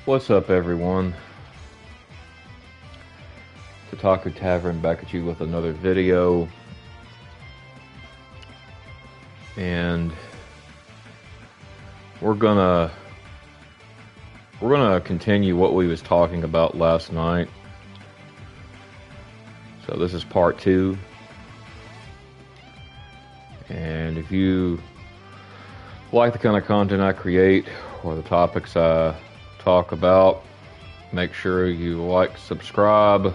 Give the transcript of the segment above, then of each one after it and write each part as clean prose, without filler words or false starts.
What's up, everyone? Otaku Tavern back at you with another video, and we're gonna continue what we was talking about last night. So this is part 2, and if you like the kind of content I create or the topics I talk about, make sure you like, subscribe,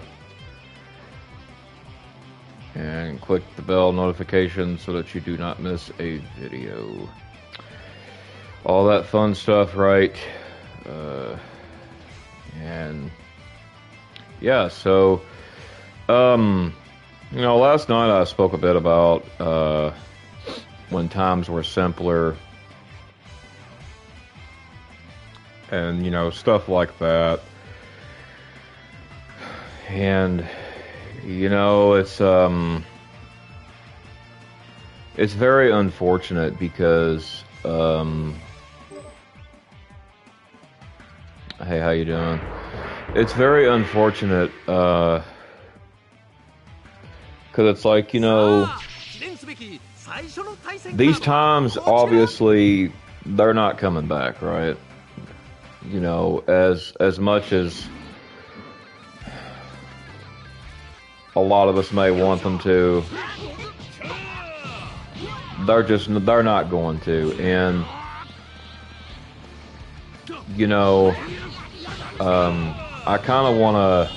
and click the bell notification so that you do not miss a video. All that fun stuff, right? And yeah, so last night I spoke a bit about when times were simpler, and stuff like that. And it's very unfortunate because hey, how you doing? It's very unfortunate because it's like, these times, obviously they're not coming back, right? As much as a lot of us may want them to, they're not going to. And I kind of want to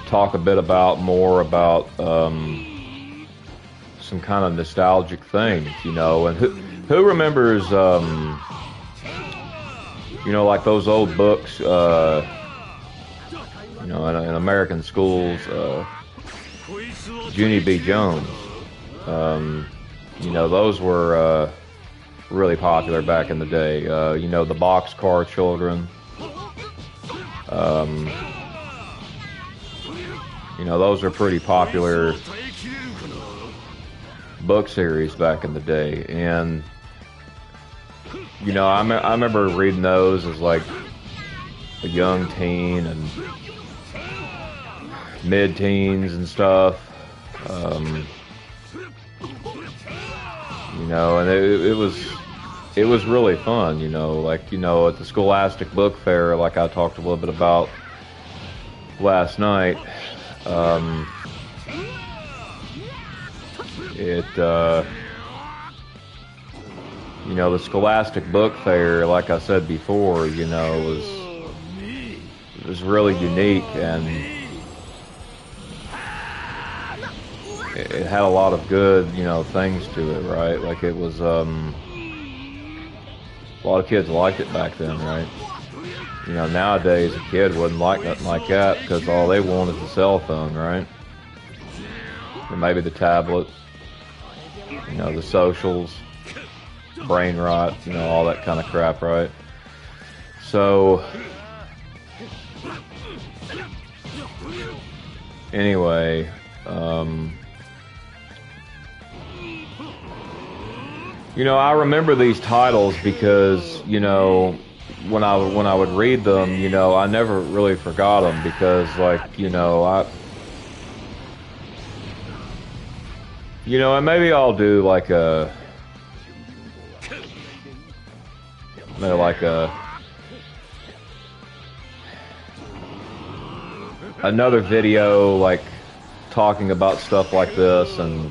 talk a bit more about some kind of nostalgic things, and who remembers like those old books, in American schools, Junie B. Jones. Those were really popular back in the day. The Boxcar Children. Those are pretty popular book series back in the day. And, I remember reading those as like a young teen and mid-teens and stuff. And it was really fun, like, at the Scholastic Book Fair, like I talked a little bit about last night. The Scholastic Book Fair, like I said before, was really unique, and it had a lot of good, things to it, right? Like it was, a lot of kids liked it back then, right? Nowadays a kid wouldn't like nothing like that because all they want is a cell phone, right? Or maybe the tablet, the socials, brain rot, all that kind of crap, right? So, anyway, I remember these titles because, when I would read them, I never really forgot them because, like, and maybe I'll do like another video, like, talking about stuff like this, and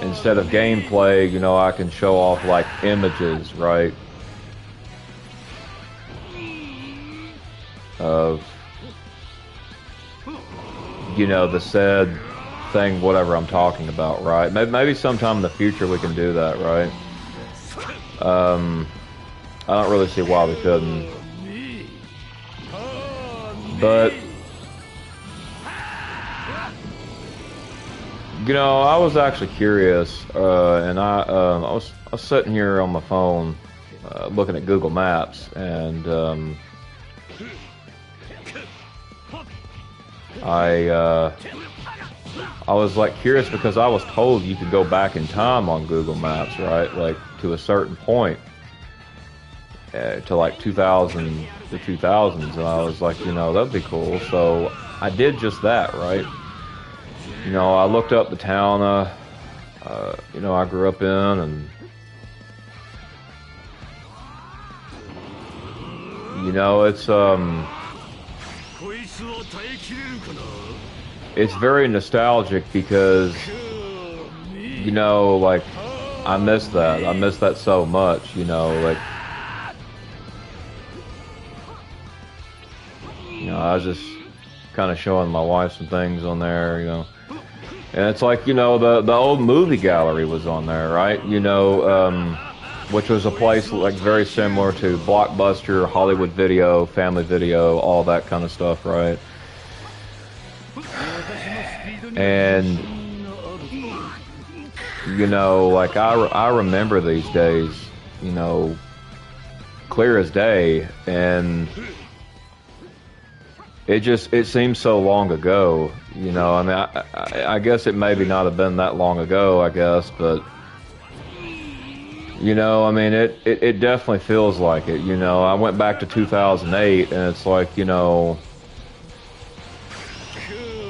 instead of gameplay, I can show off like images, right? Of, the said thing, whatever I'm talking about, right? Maybe sometime in the future we can do that, right? I don't really see why we couldn't. But, I was actually curious, and I was sitting here on my phone, looking at Google Maps, and I was like curious because I was told you could go back in time on Google Maps, right? Like to a certain point. to like 2000, the 2000s, and I was like, you know, that'd be cool. So I did just that, right? You know, I looked up the town, you know, I grew up in, and you know, it's very nostalgic because, you know, like, I miss that. I miss that so much, you know, like, you know, I was just kind of showing my wife some things on there, you know. And it's like, you know, the old movie gallery was on there, right? You know, which was a place like very similar to Blockbuster, Hollywood Video, Family Video, all that kind of stuff, right? And you know, like I remember these days, you know, clear as day, and it seems so long ago, you know. I mean, I guess it maybe not have been that long ago, I guess, but you know, I mean, it definitely feels like it. You know, I went back to 2008, and it's like, you know,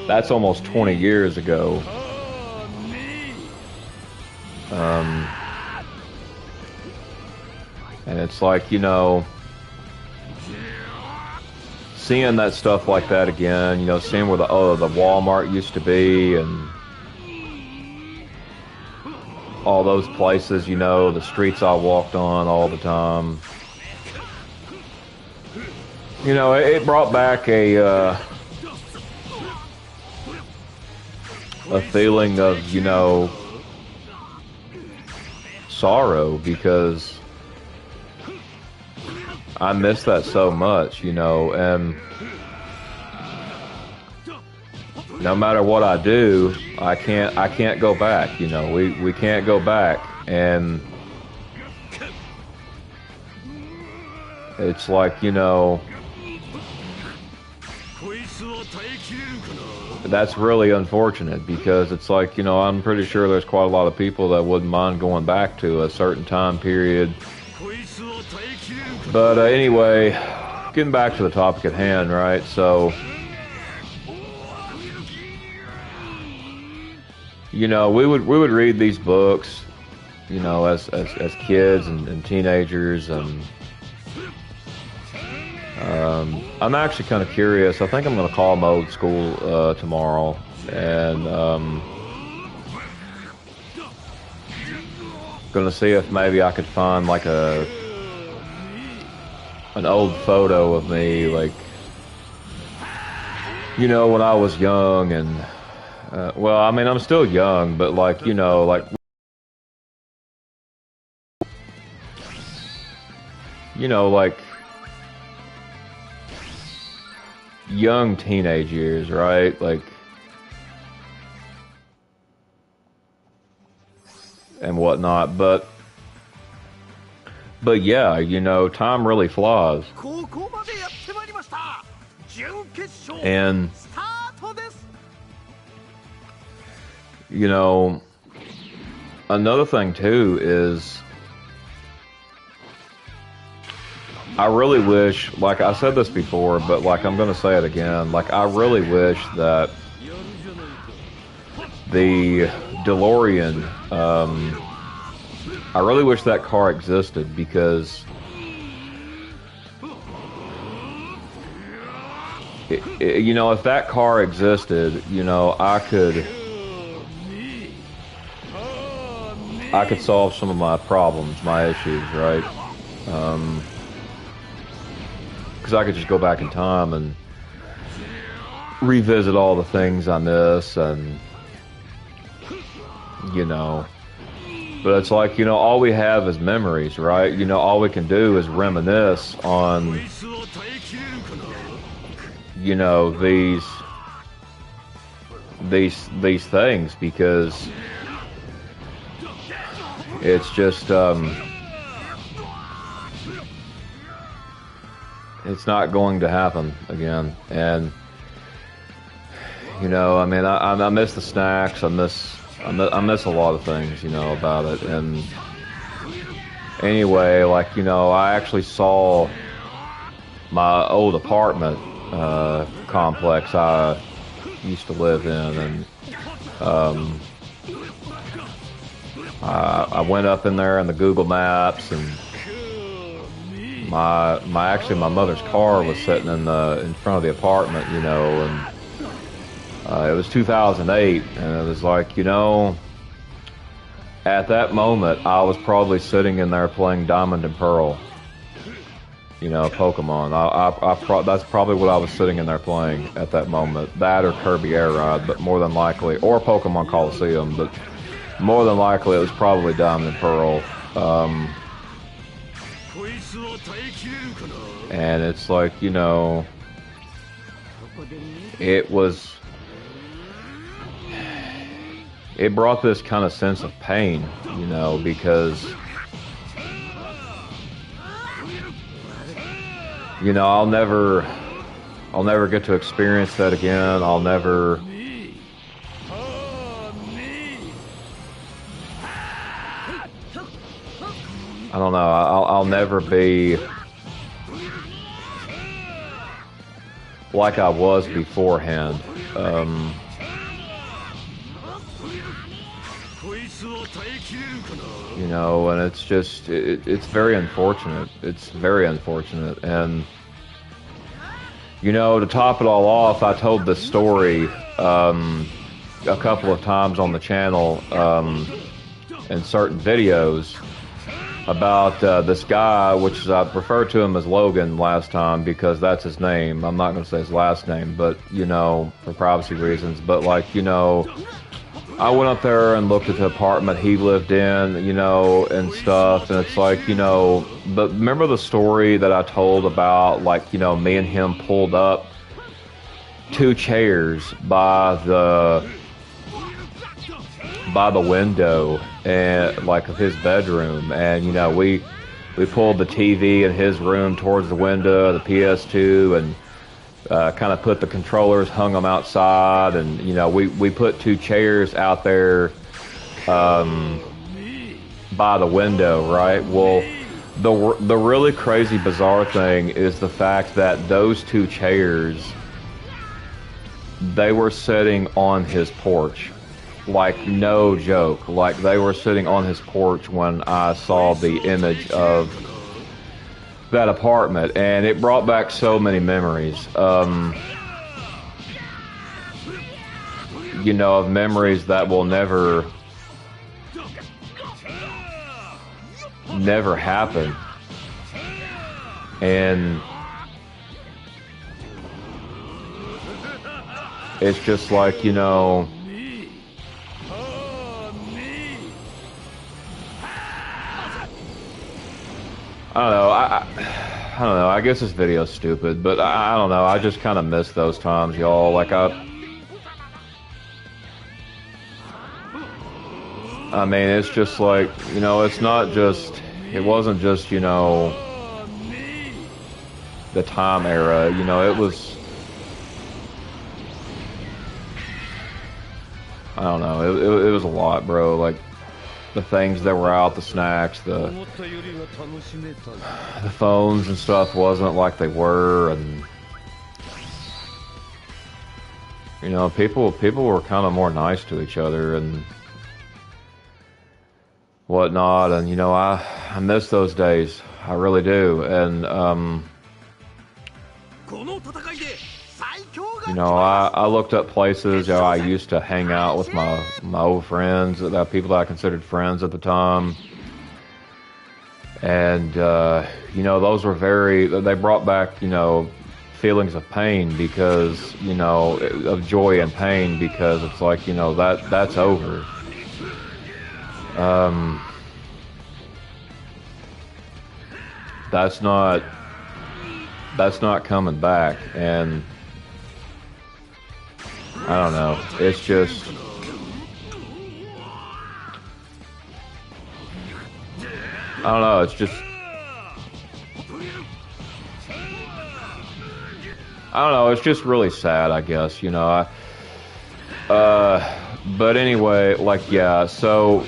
that's almost 20 years ago. And it's like, you know, seeing that stuff like that again, you know, seeing where the Walmart used to be, and all those places, you know, the streets I walked on all the time. You know, it brought back a feeling of, you know, sorrow, because I miss that so much, you know, and no matter what I do, I can't go back, you know, we can't go back, and it's like, you know, that's really unfortunate, because it's like, you know, I'm pretty sure there's quite a lot of people that wouldn't mind going back to a certain time period. But anyway, getting back to the topic at hand, right? So, you know, we would read these books, you know, as kids and teenagers, and I'm actually kind of curious. I think I'm going to call them old school tomorrow, and going to see if maybe I could find like an old photo of me, like, you know, when I was young, and well, I mean, I'm still young, but like, you know, like, you know, like young teenage years, right? Like, and whatnot, but yeah, you know, time really flies. And you know, another thing too is, I really wish, like I said this before, but like I'm gonna say it again, like I really wish that the DeLorean, I really wish that car existed, because you know, if that car existed, you know, I could solve some of my problems, my issues, right? Because I could just go back in time and revisit all the things I miss, and you know, but it's like, you know, all we have is memories, right? You know, all we can do is reminisce on, you know, these things, because it's just it's not going to happen again. And you know, I mean, I miss the snacks, I miss a lot of things, you know, about it. And anyway, like, you know, I actually saw my old apartment complex I used to live in, and I went up in there in the Google Maps, and my mother's car was sitting in front of the apartment, you know, and it was 2008, and it was like, you know, at that moment I was probably sitting in there playing Diamond and Pearl, you know, Pokemon. That's probably what I was sitting in there playing at that moment. That or Kirby Air Ride, but more than likely, or Pokemon Coliseum, but more than likely it was probably Diamond and Pearl. And it's like, you know, it brought this kind of sense of pain, you know, because, you know, I'll never get to experience that again. I'll never, I don't know, I'll never be like I was beforehand. You know, and it's just, it's very unfortunate. It's very unfortunate. And, you know, to top it all off, I told this story a couple of times on the channel in certain videos about this guy, which is, I referred to him as Logan last time because that's his name. I'm not going to say his last name, but, you know, for privacy reasons. But, like, you know, I went up there and looked at the apartment he lived in, you know, and stuff, and it's like, you know, but remember the story that I told about, like, you know, me and him pulled up 2 chairs by the window, and like, of his bedroom, and, you know, we pulled the TV in his room towards the window, the PS2, and kind of put the controllers, hung them outside, and, you know, we put 2 chairs out there by the window, right? Well, the really crazy, bizarre thing is the fact that those 2 chairs, they were sitting on his porch. Like, no joke. Like, they were sitting on his porch when I saw the image of that apartment, and it brought back so many memories. You know, of memories that will never happen. And it's just like, you know, I don't know. I don't know. I guess this video's stupid, but I don't know. I just kind of miss those times, y'all. Like, I mean, it's just like, you know, it's not just, it wasn't just, you know, the time era. You know, it was, I don't know. It was a lot, bro. Like, the things that were out, the snacks, the phones and stuff wasn't like they were, and, you know, people were kind of more nice to each other and whatnot, and, you know, I miss those days. I really do. And you know, I looked up places, you know, I used to hang out with my old friends, that people that I considered friends at the time. And, you know, those were they brought back, you know, feelings of pain because, you know, of joy and pain, because it's like, you know, that's over. That's not coming back. And I don't know. It's just, I don't know. It's just, I don't know. It's just really sad, I guess. You know. But anyway, like, yeah. So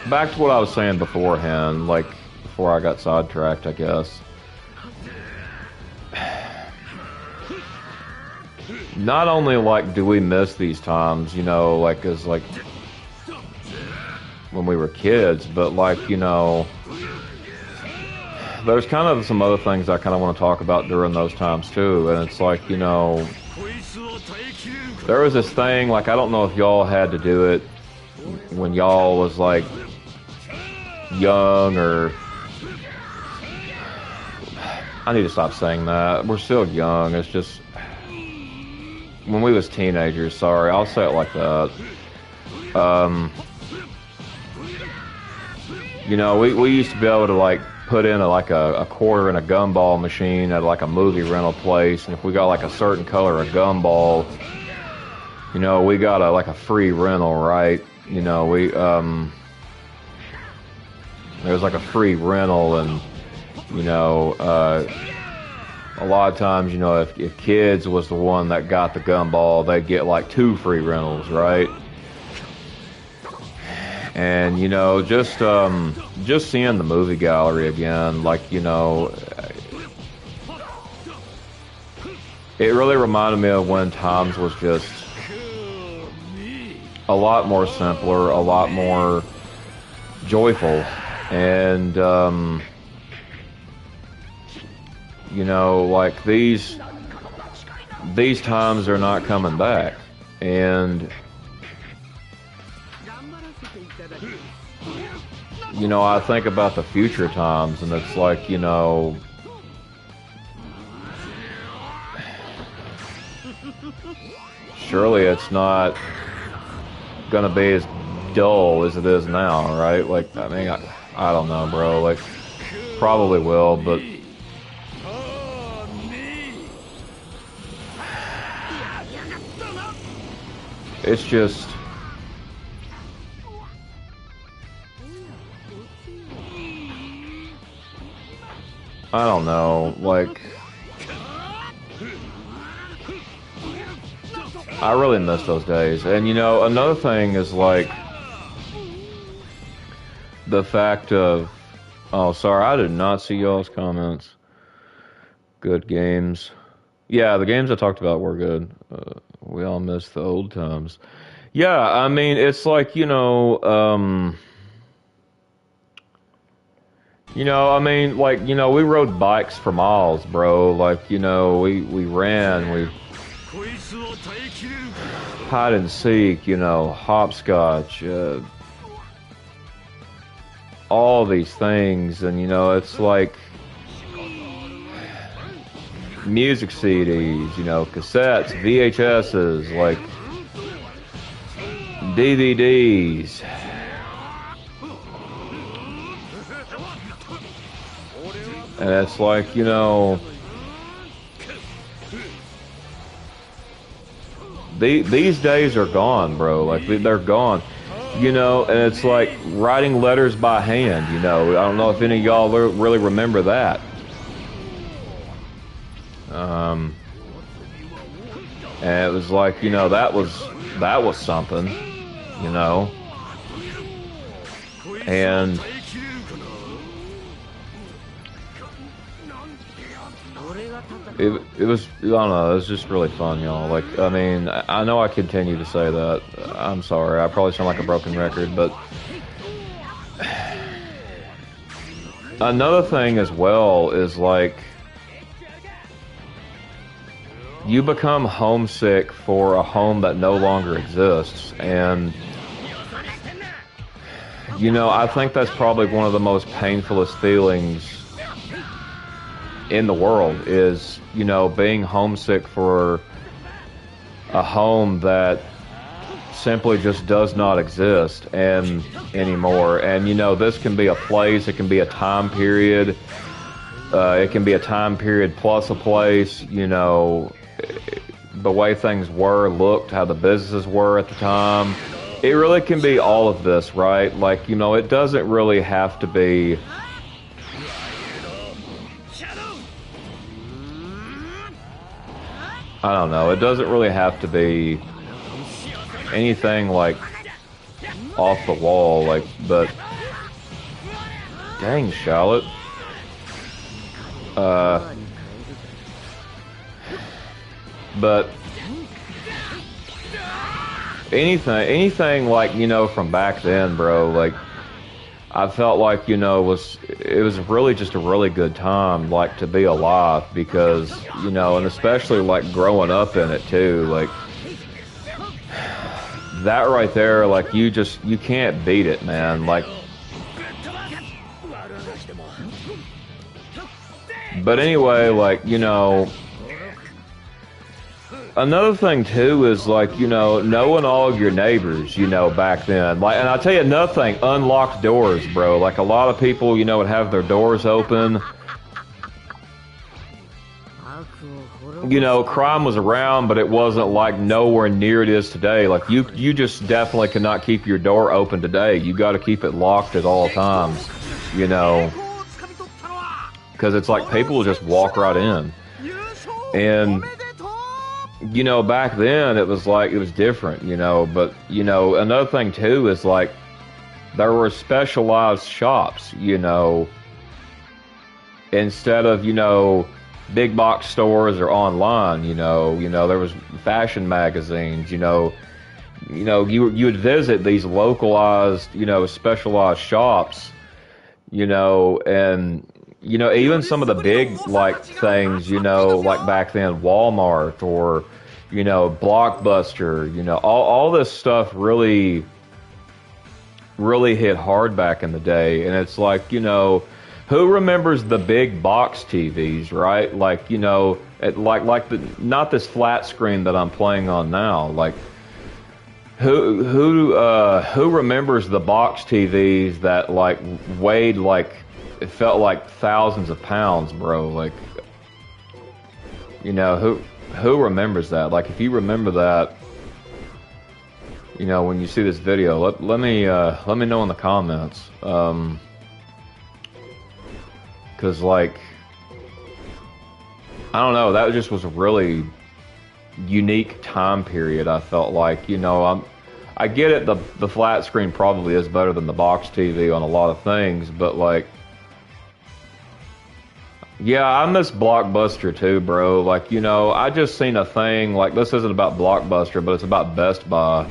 back to what I was saying beforehand, like before I got sidetracked, I guess. Not only like do we miss these times, you know, like as like when we were kids, but like, you know, there's kind of some other things I kind of want to talk about during those times too. And it's like, you know, there was this thing, like, I don't know if y'all had to do it when y'all was like young, or I need to stop saying that. We're still young. It's just when we was teenagers. Sorry, I'll say it like that. You know, we used to be able to like put in a quarter in a gumball machine at like a movie rental place, and if we got like a certain color of gumball, you know, we got like a free rental, right? You know, we there was like a free rental, and you know, a lot of times, you know, if kids was the one that got the gumball, they'd get like 2 free rentals, right? And you know, just seeing the movie gallery again, like, you know, it really reminded me of when times was just a lot more simpler, a lot more joyful, and you know, like these times are not coming back, and you know, I think about the future times, and it's like, you know, surely it's not gonna be as dull as it is now, right? Like, I mean, I don't know, bro. Like, probably will, but it's just, I don't know, like, I really miss those days. And you know, another thing is like the fact of, oh, sorry, I did not see y'all's comments. Good games. Yeah, the games I talked about were good. We all miss the old times. Yeah, I mean, it's like, I mean, like, you know, we rode bikes for miles, bro. Like, you know, we ran, we hide and seek, you know, hopscotch, all these things. And, you know, it's like music CDs, you know, cassettes, VHSs, like DVDs. And it's like, you know, these days are gone, bro. Like, they're gone. You know, and it's like writing letters by hand, you know. I don't know if any of y'all really remember that. And it was like, you know, that was something, you know. And it was, I don't know, it was just really fun, y'all. Like, I mean, I know I continue to say that. I'm sorry, I probably sound like a broken record, but another thing as well is like, you become homesick for a home that no longer exists. And you know, I think that's probably one of the most painfulest feelings in the world, is, you know, being homesick for a home that simply just does not exist anymore. And you know, this can be a place, it can be a time period, it can be a time period plus a place, you know, the way things looked, how the businesses were at the time. It really can be all of this, right? Like, you know, it doesn't really have to be, I don't know, it doesn't really have to be anything like off the wall, like, but Dang, Charlotte. But anything like, you know, from back then, bro, like, I felt like, you know, it was really just a really good time, like, to be alive, because, you know, and especially, like, growing up in it, too, like, that right there, like, you can't beat it, man, like, but anyway, like, you know, another thing too is, like, you know, knowing all of your neighbors, you know, back then. Like, and I'll tell you another thing, unlocked doors, bro. Like, a lot of people, you know, would have their doors open. You know, crime was around, but it wasn't, like, nowhere near it is today. Like, you just definitely cannot keep your door open today. You got to keep it locked at all times, you know, because it's like people will just walk right in. And you know, back then it was like, it was different, you know, but, you know, another thing too is, like, there were specialized shops, you know, instead of, you know, big box stores or online, you know, there was fashion magazines, you know, you would visit these localized, you know, specialized shops, you know, and, you know, even some of the big, like, things, you know, like back then, Walmart or, you know, Blockbuster, you know, all this stuff really hit hard back in the day. And it's like, you know, who remembers the big box TVs, right? Like, you know, not this flat screen that I'm playing on now. Like, who remembers the box TVs that, like, weighed, like, it felt like thousands of pounds, bro. Like, you know, who remembers that? Like, if you remember that, you know, when you see this video, let me know in the comments. 'Cause, like, I don't know, that just was a really unique time period. I felt like, you know, I get it, the flat screen probably is better than the box TV on a lot of things, but, like, yeah, I miss Blockbuster too, bro. Like, you know, I just seen a thing, like, this isn't about Blockbuster, but it's about Best Buy.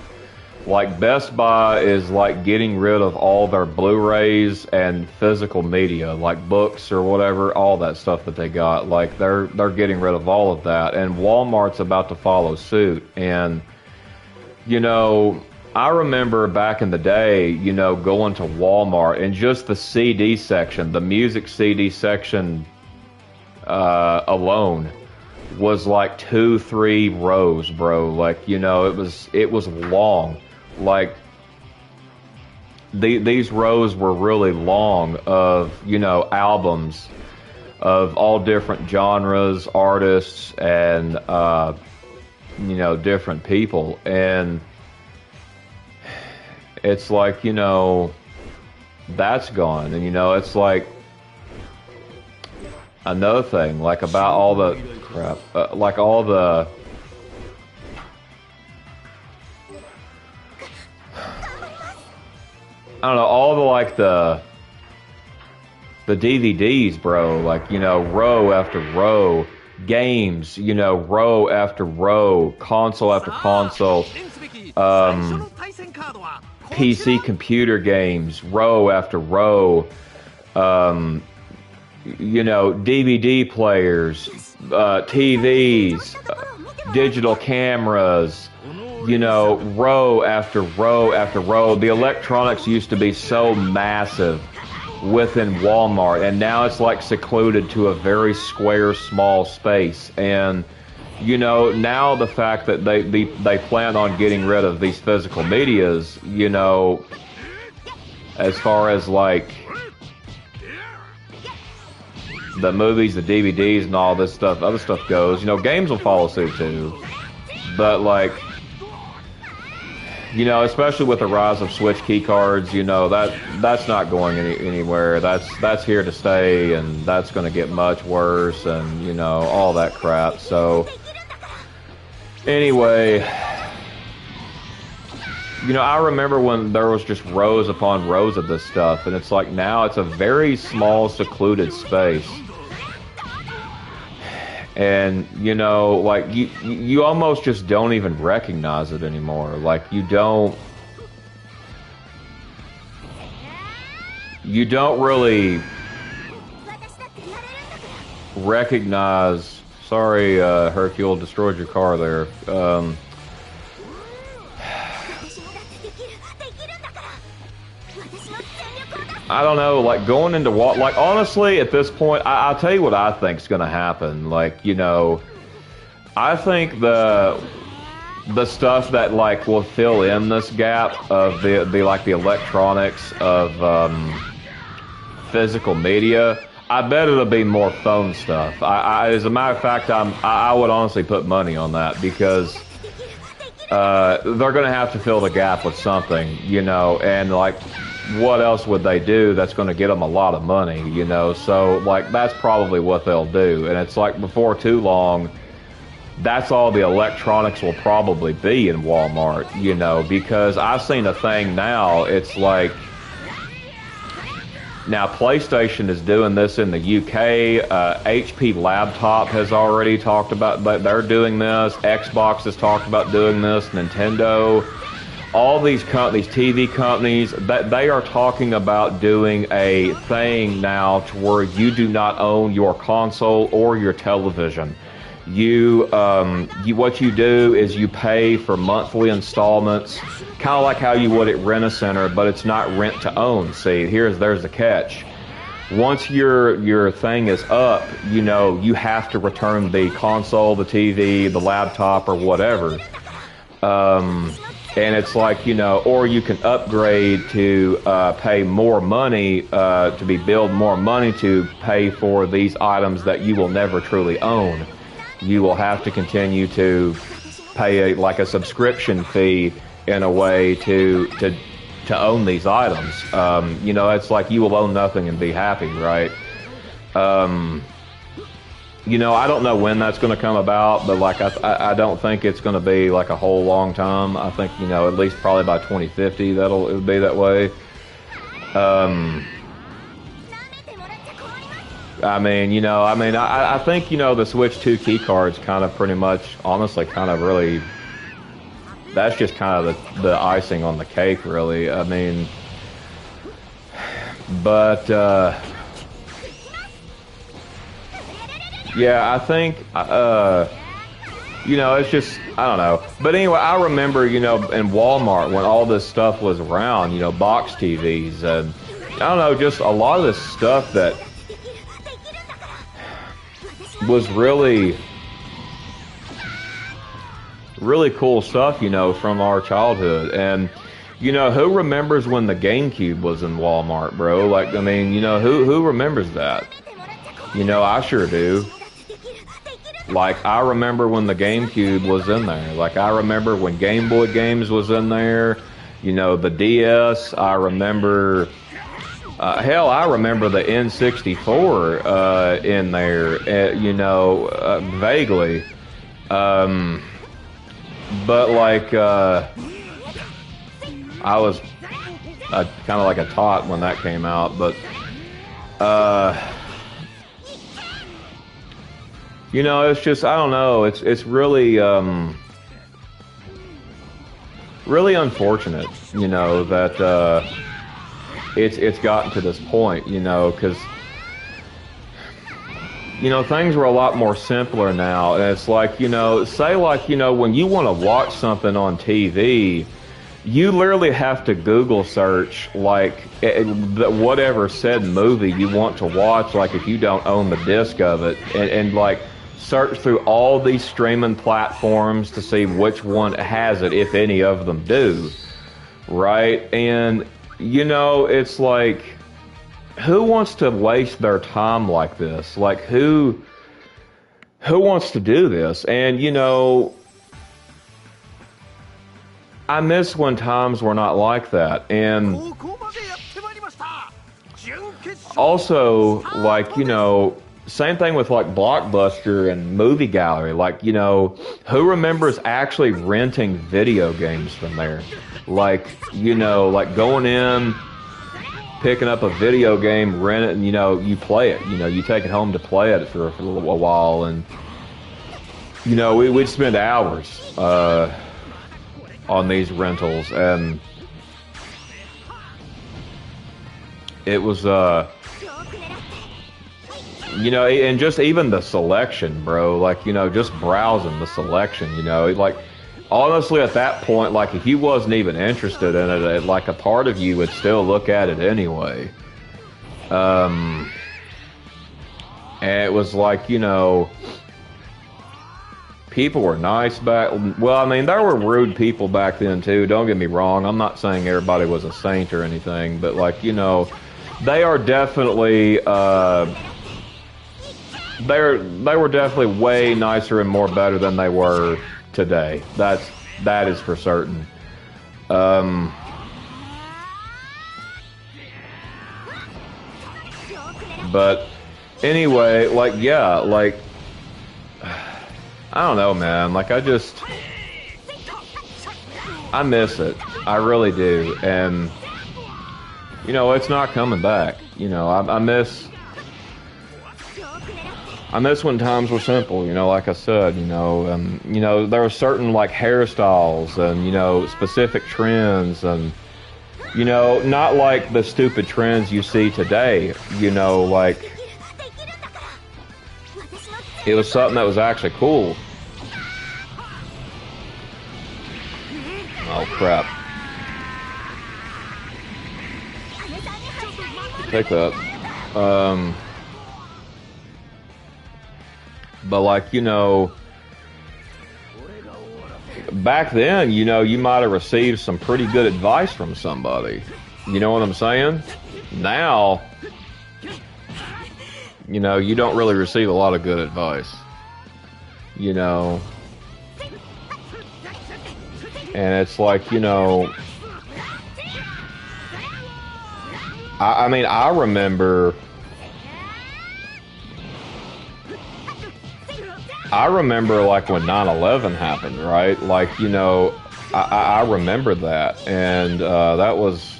Like, Best Buy is, like, getting rid of all their Blu-rays and physical media, like books or whatever, all that stuff that they got. Like, they're getting rid of all of that, and Walmart's about to follow suit. And, you know, I remember back in the day, you know, going to Walmart and just the CD section, the music CD section, alone was like 2-3 rows, bro. Like, you know, it was long. Like, these rows were really long of, you know, albums of all different genres, artists, and you know, different people. And it's like, you know, that's gone. And, you know, it's like another thing, like, about all the crap, like all the, I don't know, all the, like, the DVDs, bro, like, you know, row after row, games, you know, row after row, console after console, PC computer games, row after row, you know, DVD players, TVs, digital cameras, you know, row after row after row. The electronics used to be so massive within Walmart, and now it's like secluded to a very square, small space. And, you know, now the fact that they plan on getting rid of these physical medias, you know, as far as, like, the movies, the DVDs, and all this stuff, other stuff goes, you know, games will follow suit too. But, like, you know, especially with the rise of Switch key cards, you know, that's not going anywhere. That's here to stay, and that's going to get much worse, and, you know, all that crap. So, anyway, you know, I remember when there was just rows upon rows of this stuff, and it's like now it's a very small, secluded space. And, you know, like, you almost just don't even recognize it anymore. Like, you don't really recognize... Sorry, Hercule, destroyed your car there. I don't know, like, going into what, like, honestly, at this point, I'll tell you what I think's gonna happen. Like, you know, I think the stuff that, like, will fill in this gap of the electronics of physical media, I bet it'll be more phone stuff. As a matter of fact, I would honestly put money on that, because they're gonna have to fill the gap with something, you know, and, like, what else would they do that's going to get them a lot of money, you know? So, like, that's probably what they'll do. And it's like, before too long, that's all the electronics will probably be in Walmart, you know? Because I've seen a thing now, it's like, now PlayStation is doing this in the UK, HP Laptop has already talked about, but they're doing this, Xbox has talked about doing this, Nintendo... All these companies, TV companies, that they are talking about doing a thing now to where you do not own your console or your television. What you do is you pay for monthly installments, kind of like how you would at Rent-A-Center, but it's not rent to own. See, there's the catch. Once your thing is up, you know, you have to return the console, the TV, the laptop, or whatever. And it's like, you know, or you can upgrade to pay more money, to be billed more money to pay for these items that you will never truly own. You will have to continue to pay like a subscription fee in a way to own these items. You know, it's like you will own nothing and be happy, right? You know, I don't know when that's going to come about, but, like, I don't think it's going to be, like, a whole long time. I think, you know, at least probably by 2050 it'll be that way. I mean, you know, I think, you know, the Switch 2 key cards kind of pretty much, honestly, kind of really, that's just kind of the icing on the cake, really. I mean, but, yeah, I think, you know, it's just, I don't know. But anyway, I remember, you know, in Walmart when all this stuff was around, you know, box TVs, and I don't know, just a lot of this stuff that was really cool stuff, you know, from our childhood. And, you know, who remembers when the GameCube was in Walmart, bro? Like, I mean, you know, who remembers that? You know, I sure do. Like, I remember when the GameCube was in there. Like, I remember when Game Boy games was in there. You know, the DS. I remember... hell, I remember the N64 in there, you know, vaguely. But, like, I was kind of like a tot when that came out. But, you know, it's just, I don't know, it's really, really unfortunate, you know, that, it's gotten to this point, you know, because, you know, things are a lot more simpler now, and it's like, you know, say like, you know, when you want to watch something on TV, you literally have to Google search, like, whatever said movie you want to watch, like, if you don't own the disc of it, and like, search through all these streaming platforms to see which one has it, if any of them do, right? And, you know, it's like, who wants to waste their time like this? Like, who wants to do this? And, you know, I miss when times were not like that. And also, like, you know, same thing with like Blockbuster and Movie Gallery. Like, you know, who remembers actually renting video games from there? Like, you know, like going in, picking up a video game, rent it, and, you know, you play it. You know, you take it home to play it for a little while. And, you know, we'd spend hours on these rentals. And it was, you know, and just even the selection, bro. Like, you know, just browsing the selection, you know. Like, honestly, at that point, like, if you wasn't even interested in it, like, a part of you would still look at it anyway. And it was like, you know, people were nice back. Well, I mean, there were rude people back then, too. Don't get me wrong. I'm not saying everybody was a saint or anything. But, like, you know, they are definitely... They were definitely way nicer and more better than they were today. That is for certain. But anyway, like, yeah, like, I don't know, man. Like, I miss it. I really do. And, you know, it's not coming back. You know, I miss when times were simple, you know, like I said, you know, there were certain, like, hairstyles and, you know, specific trends and, you know, not like the stupid trends you see today, you know, like, it was something that was actually cool. Oh, crap. Take that. But, like, you know, back then, you know, you might have received some pretty good advice from somebody. You know what I'm saying? Now, you know, you don't really receive a lot of good advice. You know. And it's like, you know, I mean, I remember like when 9/11 happened, right? Like, you know, I remember that, and that was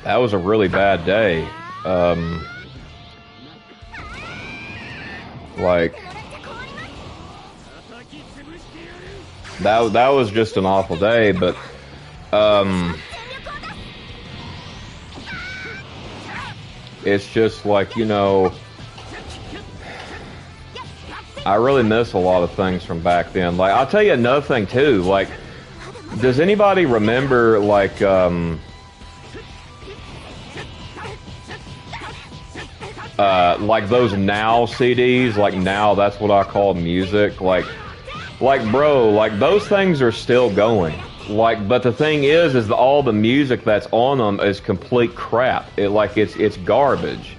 a really bad day. Like, that was just an awful day, but it's just like, you know, I really miss a lot of things from back then. Like, I'll tell you another thing too. Like, does anybody remember, like, those Now CDs? Like, Now, that's what I call music. Like, bro, like, those things are still going. Like, but the thing is all the music that's on them is complete crap. It's garbage.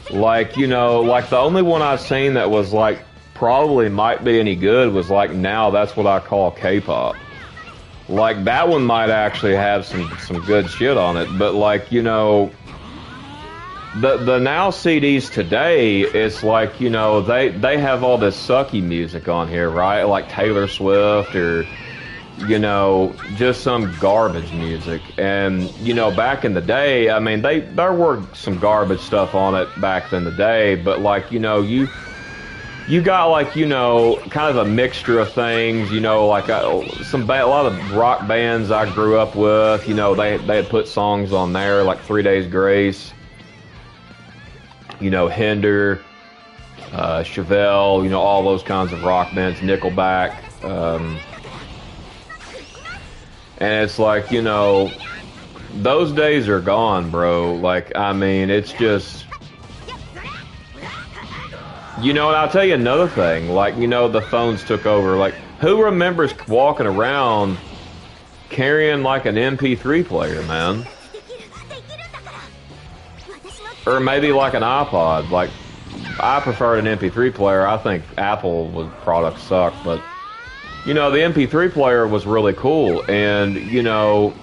Like, you know, like, the only one I've seen that was, like, probably might be any good was, like, Now, that's what I call K-pop. Like, that one might actually have some good shit on it, but, like, you know, the Now CDs today, it's like, you know, they have all this sucky music on here, right? Like Taylor Swift or, you know, just some garbage music. And, you know, back in the day, I mean, there were some garbage stuff on it back in the day, but, like, you know, you got, like, you know, kind of a mixture of things, you know, like a lot of rock bands I grew up with, you know, they had put songs on there, like 3 Days Grace, you know, Hinder, Chevelle, you know, all those kinds of rock bands, Nickelback, and it's like, you know, those days are gone, bro. Like, I mean, it's just... You know, and I'll tell you another thing, like, you know, the phones took over. Like, who remembers walking around carrying, like, an MP3 player, man? Or maybe, like, an iPod. Like, I preferred an MP3 player. I think Apple products suck, but, you know, the MP3 player was really cool. And, you know,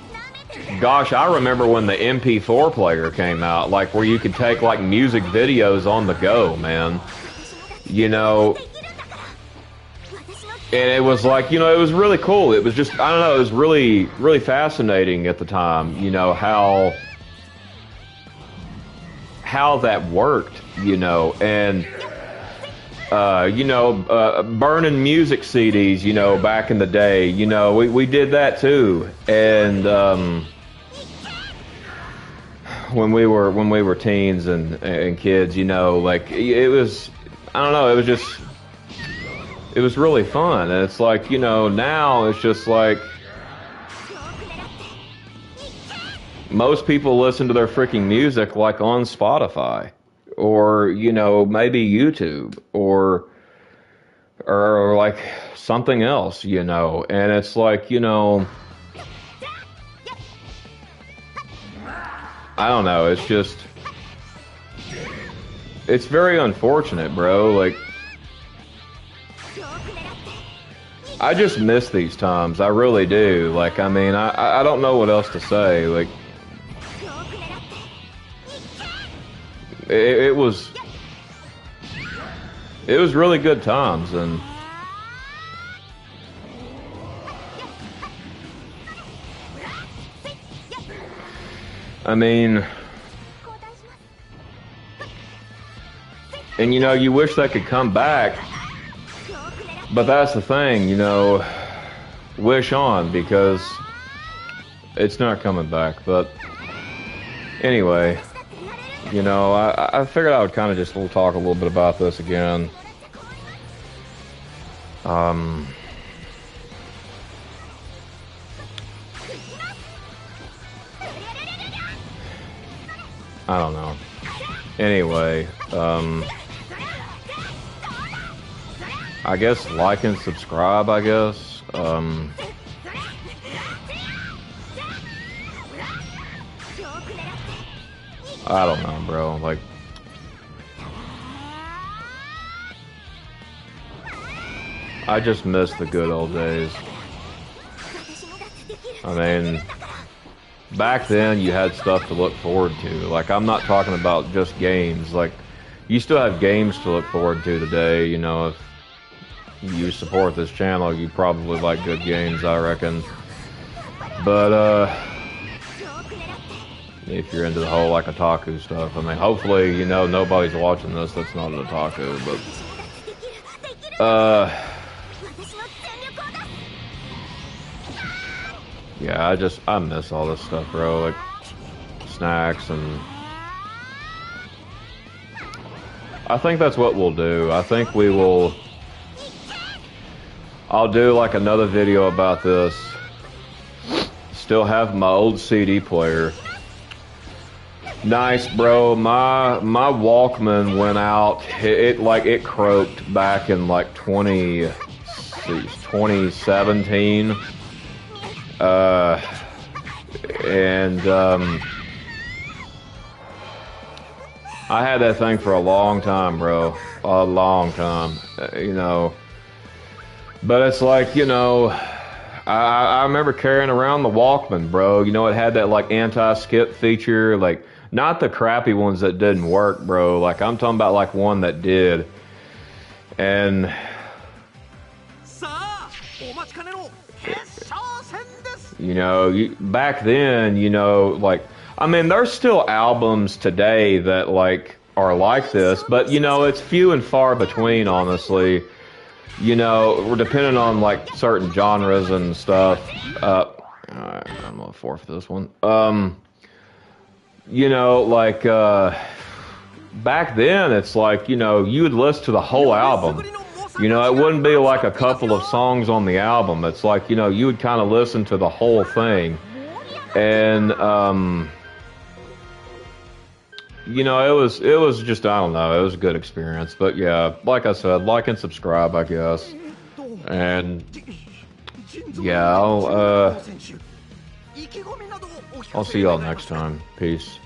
gosh, I remember when the MP4 player came out, like, where you could take, like, music videos on the go, man. you know, and it was like, you know, it was really cool. It was just, I don't know, it was really, really fascinating at the time, you know, how that worked, you know, and, you know, burning music CDs, you know, back in the day, you know, we did that too. And, when we were teens and kids, you know, like, it was, I don't know, it was really fun. And it's like, you know, now it's just like, most people listen to their freaking music like on Spotify, or, you know, maybe YouTube, or like something else, you know. And it's like, you know, I don't know, it's just, it's very unfortunate, bro. Like, I just miss these times. I really do. Like, I mean, I don't know what else to say. Like, it was really good times. And I mean, and you know, you wish that could come back, but that's the thing, you know, wish on, because it's not coming back. But anyway, you know, I figured I would kind of just talk a little bit about this again. I don't know. Anyway, I guess like and subscribe, I guess. I don't know, bro. Like, I just miss the good old days. I mean, back then you had stuff to look forward to. Like, I'm not talking about just games. Like, you still have games to look forward to today. You know, if you support this channel, you probably like good games, I reckon. But if you're into the whole like otaku stuff, I mean, hopefully, you know, nobody's watching this that's not an otaku. But yeah, I miss all this stuff, bro. Like, snacks, and I think that's what we'll do. I think I'll do like another video about this. Still have my old CD player. Nice, bro. My Walkman went out. It croaked back in like 2017. And I had that thing for a long time, bro. A long time, you know. But it's like, you know, I remember carrying around the Walkman, bro. You know, it had that like anti-skip feature, like not the crappy ones that didn't work, bro. Like, I'm talking about like one that did. And you know, back then, you know, like, I mean, there's still albums today that like are like this, but you know, it's few and far between, honestly. You know, we're depending on like certain genres and stuff. Alright, I'm gonna forfeit this one. You know, like back then, it's like, you know, you would listen to the whole album. You know, it wouldn't be like a couple of songs on the album. It's like, you know, you would kind of listen to the whole thing. And, you know, it was just, I don't know, it was a good experience. But yeah, like I said, like and subscribe, I guess. And yeah, I'll see y'all next time. Peace.